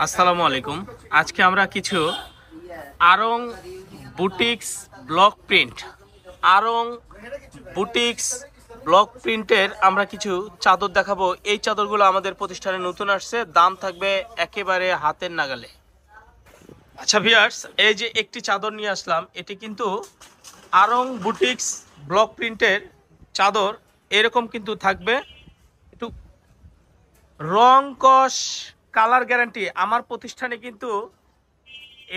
আসসালামু আলাইকুম। আজকে আমরা কিছু আড়ং বুটিক্স ব্লক প্রিন্ট আড়ং বুটিক্স ব্লক প্রিন্টের আমরা কিছু চাদর দেখাবো। এই চাদরগুলো আমাদের প্রতিষ্ঠানে নতুন আসছে, দাম থাকবে একেবারে হাতের নাগালে। আচ্ছা ভিউয়ার্স, এই যে একটি চাদর নিয়ে আসলাম, এটি কিন্তু আড়ং বুটিক্স ব্লক প্রিন্টের চাদর। এরকম কিন্তু থাকবে, একটু রং কস কালার গ্যারান্টি। আমার প্রতিষ্ঠানে কিন্তু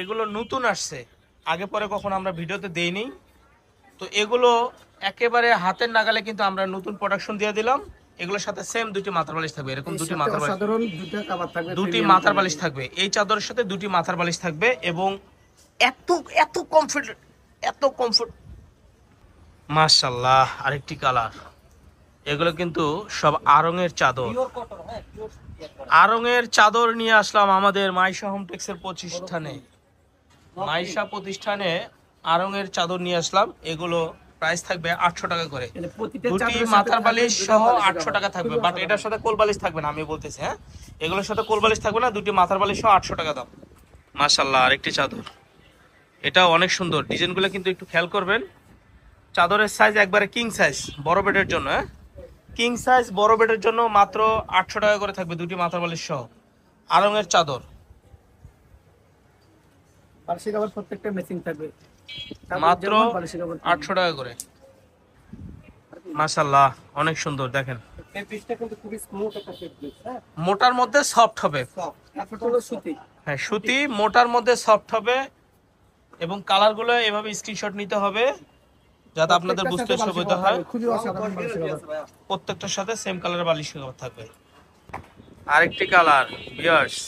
এগুলো নতুন আসছে, আগে পরে কখনো আমরা ভিডিওতে দেইনি। তো এগুলো একেবারে হাতের নাগালে কিন্তু আমরা নতুন প্রোডাকশন দিয়ে দিলাম। এগুলোর সাথে সেম দুটি মাথার বালিশ থাকবে, এরকম দুটি মাথার বালিশ, দুটি মাথার বালিশ থাকবে। এই চাদরের সাথে দুটি মাথার বালিশ থাকবে এবং এত এত কমফোর্ট, এত কমফোর্ট, মাশাআল্লাহ। আরেকটি কালার, এগুলো কিন্তু সব আড়ংয়ের চাদর। আড়ংয়ের চাদর নিয়ে আসলাম আমাদের মাইশা হোমটেক্সের প্রতিষ্ঠানে। মাইশা প্রতিষ্ঠানে আড়ংয়ের চাদর নিয়ে আসলাম। এগুলো প্রাইস থাকবে 800 টাকা করে, দুটি মাথার বালিশ সহ 800 টাকা থাকবে। বাট এটার সাথে কোল বালিশ থাকবে না, আমি বলতেছি। হ্যাঁ, এগুলোর সাথে কোল বালিশ থাকবে না, দুটি মাথার বালিশ সহ 800 টাকা দাম। মাশাআল্লাহ, আরেকটি চাদর, এটা অনেক সুন্দর। ডিজাইনগুলো কিন্তু একটু খেয়াল করবেন। চাদরের সাইজ একবারে কিং সাইজ, বড় বেডের জন্য। হ্যাঁ, কিং সাইজ বড় বেডের জন্য মাত্র 800 টাকা করে থাকবে, দুটি মাথার বালিশ সহ। আড়ংয়ের চাদর প্রত্যেকটা ম্যাচিং থাকবে মাত্র 800 টাকা করে। মাশাআল্লাহ, অনেক সুন্দর। দেখেন, মোটার মধ্যে সফট হবে। হ্যাঁ, সুতি মোটার মধ্যে সফট হবে এবং কালারগুলো এভাবে স্ক্রিনশট নিতে হবে যাতে আপনাদের বুঝতে সুবিধা হয়। প্রত্যেকটার সাথে সেম কালারের বালিশ থাকবে। আরেকটি কালার ভিউয়ার্স,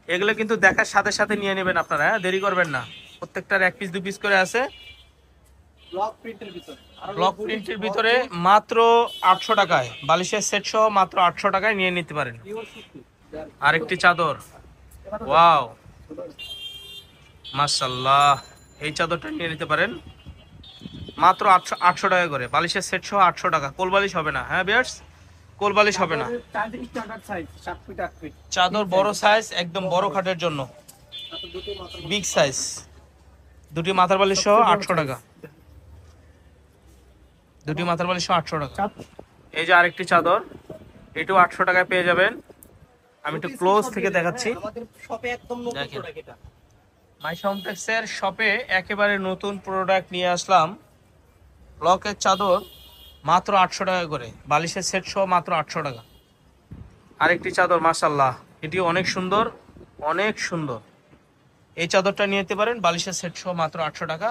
এগুলো কিন্তু দেখার সাথে সাথে নিয়ে নেবেন আপনারা, হ্যাঁ, দেরি করবেন না। প্রত্যেকটার এক পিস দু পিস করে আছে। ব্লক প্রিন্টের ভিতরে মাত্র 800 টাকায়, বালিশের সেট সহ মাত্র 800 টাকায় নিয়ে নিতে পারেন। আরেকটি চাদর, ওয়াও, মাশাআল্লাহ, এই চাদরটা নিয়ে নিতে পারেন মাত্র 800 টাকা করে, বালিশের সেট সহ 800 টাকা। কোল বালিশ হবে না, হ্যাঁ ভিউয়ার্স, কোল বালিশ হবে না। চাদর বড় সাইজ, একদম বড় খাটের জন্য বিগ সাইজ, দুটি মাথার বালিশ সহ 800 টাকা, দুটি মাথার বালিশ সহ 800 টাকা। এই যে আরেকটি চাদর, এটাও 800 টাকায় পেয়ে যাবেন। আমি একটু ক্লোজ থেকে দেখাচ্ছি। মাইশা হোমটেক্সের শপে একেবারে নতুন প্রোডাক্ট নিয়ে আসলাম। ব্লকের চাদর মাত্র 800 টাকা করে, বালিশের সেট সহ মাত্র 800 টাকা। আরেকটি চাদর, মাশাআল্লাহ, এটি অনেক সুন্দর, অনেক সুন্দর। এই চাদরটা নিয়ে নিতে পারেন, বালিশের সেট সহ মাত্র 800 টাকা।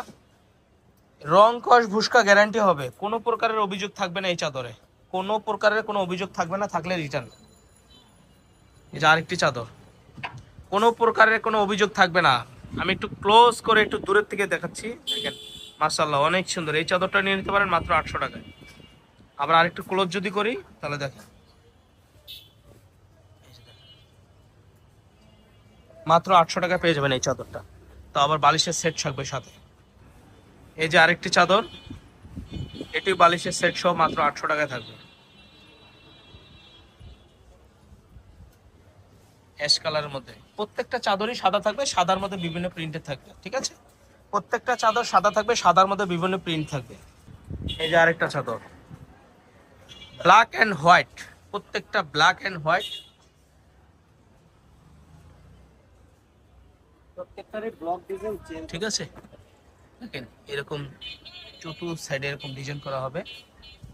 রং কস ভুস্কা গ্যারান্টি হবে, কোনো প্রকারের অভিযোগ থাকবে না এই চাদরে, কোনো প্রকারের কোনো অভিযোগ থাকবে না, থাকলে রিটার্ন। এই যে আরেকটি চাদর, কোনো প্রকারের কোনো অভিযোগ থাকবে না। আমি একটু ক্লোজ করে একটু দূরের থেকে দেখাচ্ছি, দেখেন, মাশাআল্লাহ, অনেক সুন্দর। এই চাদরটা নিয়ে নিতে পারেন মাত্র 800 টাকায়। আবার আরেকটু ক্লোজ যদি করি তাহলে দেখেন, মাত্র 800 টাকা পেয়ে যাবেন এই চাদরটা। তো আবার বালিশের সেট থাকবে সাথে। এই যে আরেকটি চাদর, এটি বালিশের সেট সহ মাত্র 800 টাকায় থাকবে। অ্যাশ কালারের মধ্যে, প্রত্যেকটা চাদরই সাদা থাকবে, সাদার মধ্যে বিভিন্ন প্রিন্টের থাকবে, ঠিক আছে? প্রত্যেকটা চাদর সাদা থাকবে, সাদার মধ্যে বিভিন্ন প্রিন্ট থাকবে। এই যে আরেকটা চাদর, ব্ল্যাক এন্ড হোয়াইট, প্রত্যেকটা ব্ল্যাক এন্ড হোয়াইট। ঠিক আছে, দেখেন এরকম চতুর সাইডে এরকম ডিজাইন করা হবে,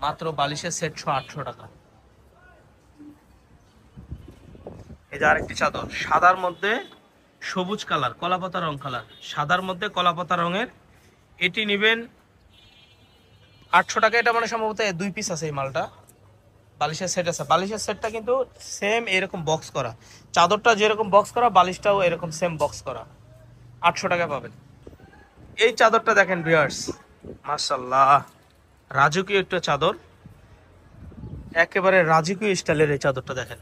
মাত্র বালিশের সেট 800 টাকা। এই যে আরেকটি চাদর, সাদার মধ্যে সবুজ কালার, কলাপাতা রং কালার, সাদার মধ্যে কলাপাতা রঙের। এটি নেবেন 800 টাকা। এটা মানে সম্ভবত 2 পিস আছে এই মালটা, বালিশের সেট আছে। বালিশের সেটটা কিন্তু সেম এরকম বক্স করা, চাদরটা যেরকম বক্স করা, বালিশটাও এরকম সেম বক্স করা। 800 টাকা পাবেন। এই চাদরটা দেখেন ভিউয়ার্স, মাশাআল্লাহ, রাজকীয় একটা চাদর, একেবারে রাজকীয় স্টাইলের এই চাদরটা দেখেন।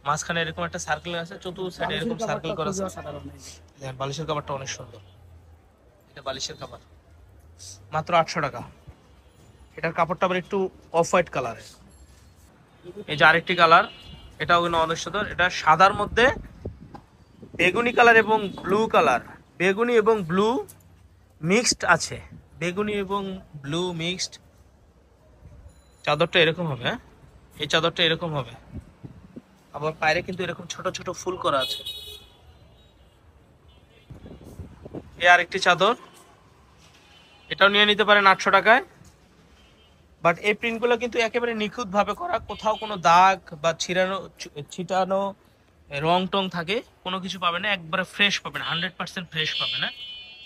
মাঝখানে এরকম একটা সার্কেল আছে, চতুর্থ সাইডে এরকম সার্কেল করা আছে। দেখেন বালিশের কভারটা অনেক সুন্দর, এটা বালিশের কভার, মাত্র 800 টাকা। এটার কাপড়টা আবার একটু অফ হোয়াইট কালারের। এই যে আরেকটি কালার, এটাও কিন্তু অনেক সুন্দর। এটা সাদার মধ্যে বেগুনি কালার এবং ব্লু কালার, বেগুনি এবং ব্লু মিক্সড আছে, বেগুনি এবং ব্লু মিক্সড। চাদরটা এরকম হবে, হ্যাঁ এই চাদরটা এরকম হবে, আবার বাইরে কিন্তু এরকম ছোট ছোট ফুল করা আছে। এই আরেকটি চাদর, এটাও নিয়ে নিতে পারেন 800 টাকায়। বাট এই প্রিন্টগুলো কিন্তু একেবারে নিখুঁত ভাবে করা, কোথাও কোনো দাগ বা ছিটানো রং টং থাকে কোনো কিছু পাবেন না, একবারে ফ্রেশ পাবেন, 100% ফ্রেশ পাবেন। না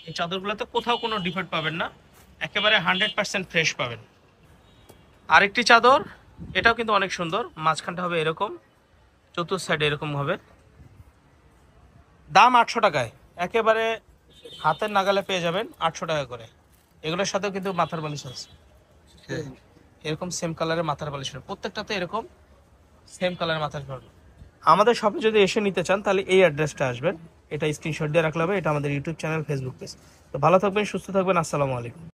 এই চাদরগুলোতে কোথাও কোনো ডিফেক্ট পাবেন না, একেবারে 100% ফ্রেশ পাবেন। আরেকটি চাদর, এটাও কিন্তু অনেক সুন্দর, মাঝখানটা হবে এরকম, চতুর্থ সাইডে এরকম হবে। দাম 800 টাকায়, একেবারে হাতের নাগালে পেয়ে যাবেন 800 টাকা করে। এগুলোর সাথেও কিন্তু মাথার বালিশ আছে, এরকম সেম কালারের মাথার বালিশ, প্রত্যেকটাতে এরকম সেম কালারের মাথার বালিশ। আমাদের শপে যদি এসে নিতে চান তাহলে এই অ্যাড্রেসটা আসবেন, এটা স্ক্রিনশট দিয়ে রাখলে হবে। এটা আমাদের ইউটিউব চ্যানেল, ফেসবুক পেজ। তো ভালো থাকবেন, সুস্থ থাকবেন, আসসালামু আলাইকুম।